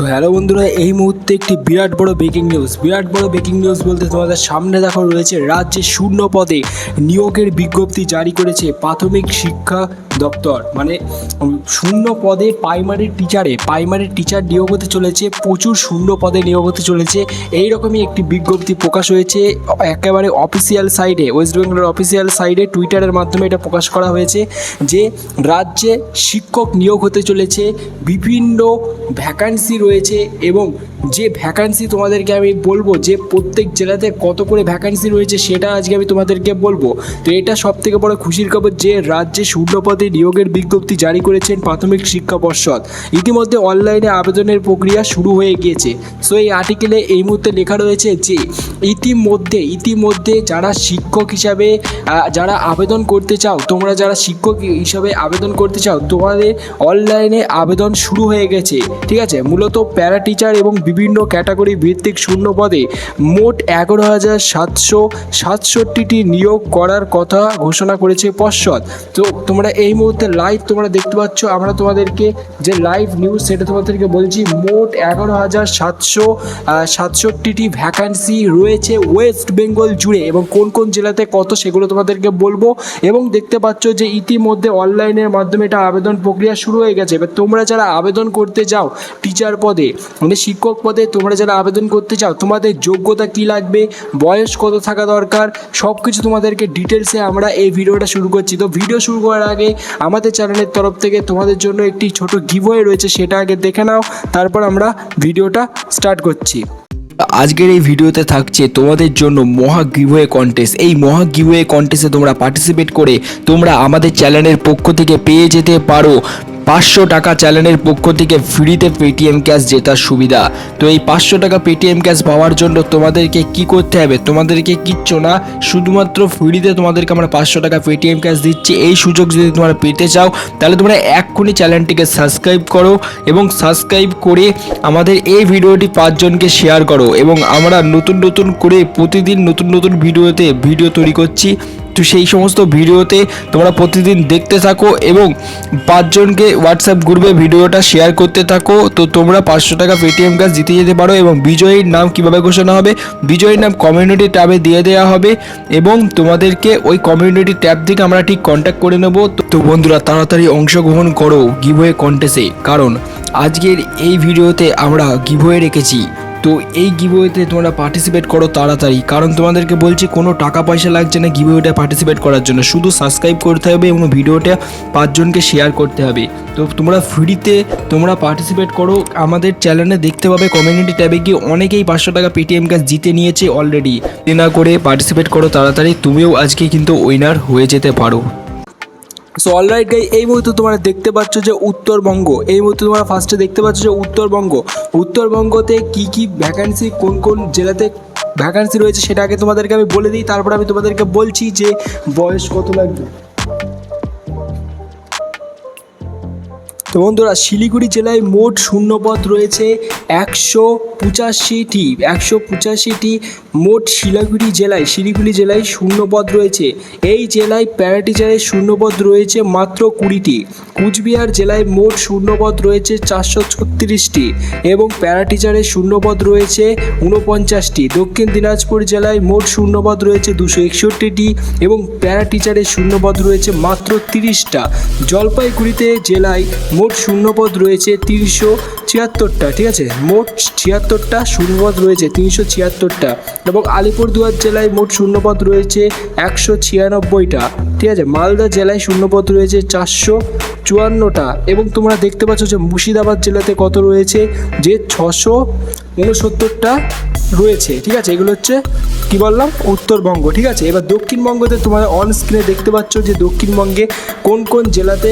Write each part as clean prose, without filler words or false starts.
So hello বন্ধুরা, এই মুহূর্তে একটি বিরাট বড় ব্রেকিং নিউজ বলতে তোমাদের সামনে দেখো রয়েছে রাজ্যে শূন্য পদে নিয়োগের বিজ্ঞপ্তি জারি করেছে প্রাথমিক শিক্ষা দপ্তর। মানে শূন্য পদে প্রাইমারি টিচার নিয়োগ হতে চলেছে, প্রচুর শূন্য পদে নিয়োগ হতে চলেছে। এইরকমই একটি বিজ্ঞপ্তি প্রকাশ হয়েছে একেবারে অফিসিয়াল সাইডে, ওয়েস্ট বেঙ্গলের অফিসিয়াল সাইডে টুইটারের মাধ্যমে এটা প্রকাশ করা হয়েছে যে রাজ্যে শিক্ষক নিয়োগ হতে চলেছে, বিভিন্ন ভ্যাকান্সি রয়েছে এবং যে ভ্যাকান্সি তোমাদেরকে আমি বলবো যে প্রত্যেক জেলাতে কত করে ভ্যাকান্সি রয়েছে সেটা আজকে আমি তোমাদেরকে বলবো। তো এটা সবথেকে বড় খুশির খবর যে রাজ্যে শূন্য পদে নিয়োগের বিজ্ঞপ্তি জারি করেছেন প্রাথমিক শিক্ষা পর্ষদ। ইতিমধ্যে অনলাইনে আবেদনের প্রক্রিয়া শুরু হয়ে গিয়েছে। সো এই আর্টিকেলে এই মুহূর্তে লেখা রয়েছে যে ইতিমধ্যে যারা শিক্ষক হিসাবে যারা আবেদন করতে চাও, তোমরা যারা শিক্ষক হিসাবে আবেদন করতে চাও, তোমাদের অনলাইনে আবেদন শুরু হয়ে গেছে। ঠিক আছে, মূলত প্যারা টিচার এবং বিভিন্ন ক্যাটাগরি ভিত্তিক শূন্য পদে মোট 11,767টি নিয়োগ করার কথা ঘোষণা করেছে পর্ষদ। তো তোমরা এই মুহূর্তে লাইভ তোমরা দেখতে পাচ্ছ, আমরা তোমাদেরকে যে লাইভ নিউজ সেটা তোমাদেরকে বলছি। মোট 11,767টি ভ্যাকান্সি রয়েছে ওয়েস্ট বেঙ্গল জুড়ে, এবং কোন কোন জেলাতে কত সেগুলো তোমাদেরকে বলবো। এবং দেখতে পাচ্ছ যে ইতিমধ্যে অনলাইনের মাধ্যমে এটা আবেদন প্রক্রিয়া শুরু হয়ে গেছে। এবার তোমরা যারা আবেদন করতে যাও টিচার পদে, মানে শিক্ষক পদে তোমরা যারা আবেদন করতে চাও, তোমাদের যোগ্যতা কি লাগবে, বয়স কত থাকা দরকার, সব কিছু তোমাদেরকে ডিটেলসে আমরা এই ভিডিওটা শুরু করছি। তো ভিডিও শুরু করার আগে আমাদের চ্যানেলের তরফ থেকে তোমাদের জন্য একটি ছোট গিভওয়ে রয়েছে, সেটা আগে দেখে নাও, তারপর আমরা ভিডিওটা স্টার্ট করছি। আজকের এই ভিডিওতে থাকছে তোমাদের জন্য মহা গিভওয়ে কন্টেস্ট। এই মহা গিভওয়ে কন্টেস্টে তোমরা পার্টিসিপেট করে তোমরা আমাদের চ্যানেলের পক্ষ থেকে পেয়ে যেতে পারো 500 টাকা চ্যানেলের পক্ষ থেকে ফ্রিতে পেটিএম ক্যাশ জেতার সুবিধা। তো এই 500 টাকা পেটিএম ক্যাশ পাওয়ার জন্য তোমাদেরকে কি করতে হবে, তোমাদেরকে কিচ্ছু না, শুধুমাত্র ফ্রিতে তোমাদেরকে আমরা 500 টাকা পেটিএম ক্যাশ দিচ্ছি। এই সুযোগ যদি তোমরা পেতে চাও তাহলে তোমরা এক্ষুনি চ্যানেলটিকে সাবস্ক্রাইব করো এবং সাবস্ক্রাইব করে আমাদের এই ভিডিওটি 5 জনকে শেয়ার করো। এবং আমরা নতুন করে প্রতিদিন নতুন ভিডিও তৈরি করছি। তো সেই সমস্ত ভিডিওতে তোমরা প্রতিদিন দেখতে থাকো এবং 5 জনকে হোয়াটসঅ্যাপ গ্রুপে ভিডিওটা শেয়ার করতে থাকো। তো তোমরা 500 টাকা পেটিএম ক্যাশ জিতে যেতে পারো। এবং বিজয়ীর নাম কিভাবে ঘোষণা হবে, বিজয়ীর নাম কমিউনিটি ট্যাবে দিয়ে দেওয়া হবে এবং তোমাদেরকে ওই কমিউনিটি ট্যাব থেকে আমরা ঠিক কন্ট্যাক্ট করে নেব। তো বন্ধুরা, তাড়াতাড়ি অংশগ্রহণ করো গিভওয়ে কন্টেস্টে, কারণ আজকের এই ভিডিওতে আমরা গিভওয়ে রেখেছি। তো এই গিভওয়েতে তোমরা পার্টিসিপেট করো তাড়াতাড়ি, কারণ তোমাদেরকে বলছি কোনো টাকা পয়সা লাগছে না গিভওয়েটা পার্টিসিপেট করার জন্য, শুধু সাবস্ক্রাইব করতে হবে এবং ভিডিওটা 5 জনকে শেয়ার করতে হবে। তো তোমরা ফ্রিতে তোমরা পার্টিসিপেট করো, আমাদের চ্যানেলে দেখতে পাবে কমিউনিটি ট্যাবে গিয়ে অনেকেই 500 টাকা পেটিএম ক্যাশ জিতে নিয়েছে অলরেডি। না করে পার্টিসিপেট করো তাড়াতাড়ি, তুমিও আজকে কিন্তু উইনার হয়ে যেতে পারো। সো অলরাইট গাই, এই মুহূর্তে তোমরা দেখতে পাচ্ছ যে উত্তরবঙ্গ, এই মুহূর্তে তোমরা ফার্স্টে দেখতে পাচ্ছ যে উত্তরবঙ্গতে কি ভ্যাকান্সি, কোন জেলাতে ভ্যাকান্সি রয়েছে সেটা আগে তোমাদেরকে আমি বলে দিই, তারপর আমি তোমাদেরকে বলছি যে বয়স কত লাগবে। তো বন্ধুরা, শিলিগুড়ি জেলায় মোট শূন্যপদ রয়েছে 185টি। মোট শিলিগুড়ি জেলায় শূন্যপদ রয়েছে। এই জেলায় প্যারা টিচারের শূন্যপদ রয়েছে মাত্র 20টি। কুচবিহার জেলায় মোট শূন্যপদ রয়েছে 436টি এবং প্যারা টিচারের শূন্যপদ রয়েছে 49টি। দক্ষিণ দিনাজপুর জেলায় মোট শূন্যপদ রয়েছে 261টি এবং প্যারা টিচারের শূন্যপদ রয়েছে মাত্র 30টা। জলপাইগুড়িতে জেলায় মোট শূন্যপদ রয়েছে 376টা। ঠিক আছে, মোট 76টা শূন্যপদ রয়েছে, 376টা। এবং আলিপুরদুয়ার জেলায় মোট শূন্যপদ রয়েছে 196টা। ঠিক আছে, মালদা জেলায় শূন্যপদ রয়েছে 454টা। এবং তোমরা দেখতে পাচ্ছ যে মুর্শিদাবাদ জেলাতে কত রয়েছে, যে 669টা রয়েছে। ঠিক আছে, এগুলো হচ্ছে কি বললাম উত্তরবঙ্গ। ঠিক আছে, এবার দক্ষিণবঙ্গতে তোমরা অন স্ক্রিনে দেখতে পাচ্ছ যে দক্ষিণবঙ্গে কোন জেলাতে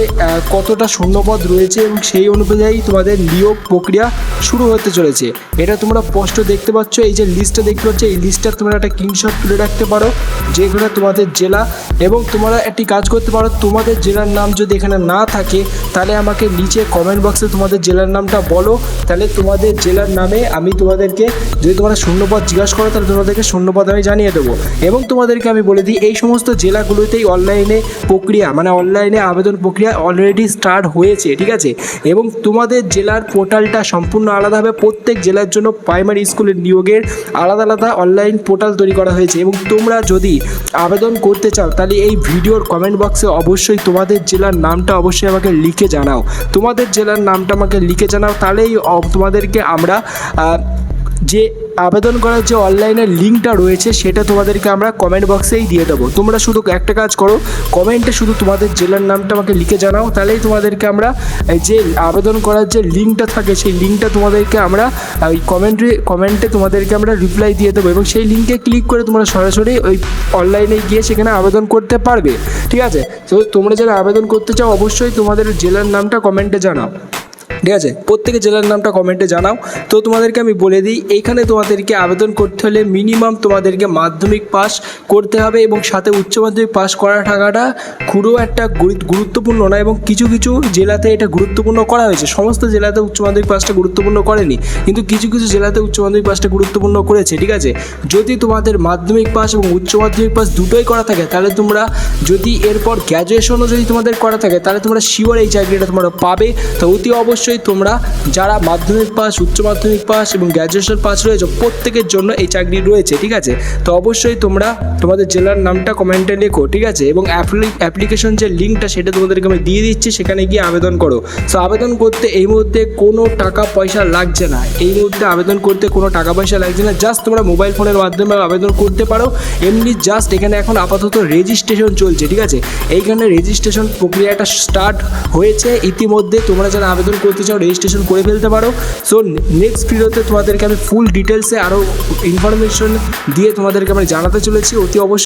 কতটা শূন্যপদ রয়েছে এবং সেই অনুযায়ী তোমাদের নিয়োগ প্রক্রিয়া শুরু হতে চলেছে। এটা তোমরা স্পষ্ট দেখতে পাচ্ছ, এই যে লিস্টটা দেখতে পাচ্ছ, এই লিস্টটা তোমরা একটা স্ক্রিনশট তুলে রাখতে পারো যেখানে তোমাদের জেলা, এবং তোমরা একটি কাজ করতে পারো, তোমাদের জেলার নাম যদি এখানে না থাকে তাহলে আমাকে নিচে কমেন্ট বক্সে তোমাদের জেলার নামটা বলো, তাহলে তোমাদের জেলার নামে আমি তোমাদেরকে, যদি তোমরা শূন্যপদ জিজ্ঞাসা করো তাহলে তোমাদেরকে শূন্যপদ আমি জানিয়ে দেবো। এবং তোমাদেরকে আমি বলে দিই, এই সমস্ত জেলাগুলোতেই অনলাইনে আবেদন প্রক্রিয়া অলরেডি স্টার্ট হয়েছে। ঠিক আছে, এবং তোমাদের জেলার পোর্টালটা সম্পূর্ণ আলাদাভাবে প্রত্যেক জেলার জন্য প্রাইমারি স্কুলের নিয়োগের আলাদা আলাদা অনলাইন পোর্টাল তৈরি করা হয়েছে। এবং তোমরা যদি আবেদন করতে চাও তাহলে এই ভিডিওর কমেন্ট বক্সে অবশ্যই তোমাদের জেলার নামটা অবশ্যই আমাকে লিখে জানাও। তোমাদের জেলার নামটা আমাকে লিখে জানাও, তাহলেই তোমাদেরকে আমরা যে আবেদন করার যে অনলাইনের লিঙ্কটা রয়েছে সেটা তোমাদেরকে আমরা কমেন্ট বক্সেই দিয়ে দেবো। তোমরা শুধু একটা কাজ করো, কমেন্টে শুধু তোমাদের জেলার নামটা আমাকে লিখে জানাও, তাহলেই তোমাদেরকে আমরা যে আবেদন করার যে লিঙ্কটা থাকে সেই লিঙ্কটা তোমাদেরকে আমরা ওই কমেন্টে তোমাদেরকে আমরা রিপ্লাই দিয়ে দেবো, এবং সেই লিঙ্কে ক্লিক করে তোমরা সরাসরি ওই অনলাইনে গিয়ে সেখানে আবেদন করতে পারবে। ঠিক আছে, তো তোমরা যারা আবেদন করতে চাও অবশ্যই তোমাদের জেলার নামটা কমেন্টে জানাও। ঠিক আছে, প্রত্যেকের জেলার নামটা কমেন্টে জানাও। তো তোমাদেরকে আমি বলে দিই, এইখানে তোমাদেরকে আবেদন করতে হলে মিনিমাম তোমাদেরকে মাধ্যমিক পাস করতে হবে, এবং সাথে উচ্চ মাধ্যমিক পাস করা থাকাটা খুবও একটা গুরুত্বপূর্ণ না, এবং কিছু কিছু জেলাতে এটা গুরুত্বপূর্ণ করা হয়েছে। সমস্ত জেলাতে উচ্চ মাধ্যমিক পাসটা গুরুত্বপূর্ণ করেনি, কিন্তু কিছু কিছু জেলাতে উচ্চ মাধ্যমিক পাসটা গুরুত্বপূর্ণ করেছে। ঠিক আছে, যদি তোমাদের মাধ্যমিক পাস এবং উচ্চ মাধ্যমিক পাস দুটোই করা থাকে তাহলে তোমরা, যদি এরপর গ্র্যাজুয়েশনও যদি তোমাদের করা থাকে তাহলে তোমরা শিওর এই চাকরিটা তোমরা পাবে। তো অতি অবশ্যই তোমরা যারা মাধ্যমিক পাস, উচ্চ মাধ্যমিক পাস এবং গ্র্যাজুয়েশন পাস রয়েছে প্রত্যেকের জন্য এই চাকরি রয়েছে। ঠিক আছে, তো অবশ্যই তোমরা তোমাদের জেলার নামটা কমেন্টে লেখো। ঠিক আছে, এবং অ্যাপ্লিকেশন যে লিঙ্কটা সেটা তোমাদেরকে আমি দিয়ে দিচ্ছি, সেখানে গিয়ে আবেদন করো। সো আবেদন করতে এই মুহূর্তে কোনো টাকা পয়সা লাগছে না, এই মুহূর্তে আবেদন করতে কোনো টাকা পয়সা লাগছে না, জাস্ট তোমরা মোবাইল ফোনের মাধ্যমে আবেদন করতে পারো এমনি। জাস্ট এখানে এখন আপাতত রেজিস্ট্রেশন চলছে। ঠিক আছে, এইখানে রেজিস্ট্রেশন প্রক্রিয়াটা স্টার্ট হয়েছে ইতিমধ্যে। তোমরা যারা আবেদন করতে চাও রেজিস্ট্রেশন করে ফেলতে পারো। সো নেক্সট ভিডিওতে তোমাদেরকে আমি ফুল ডিটেলসে আরও ইনফরমেশন দিয়ে তোমাদেরকে আমি জানাতে চলেছি। অতি অবশ্যই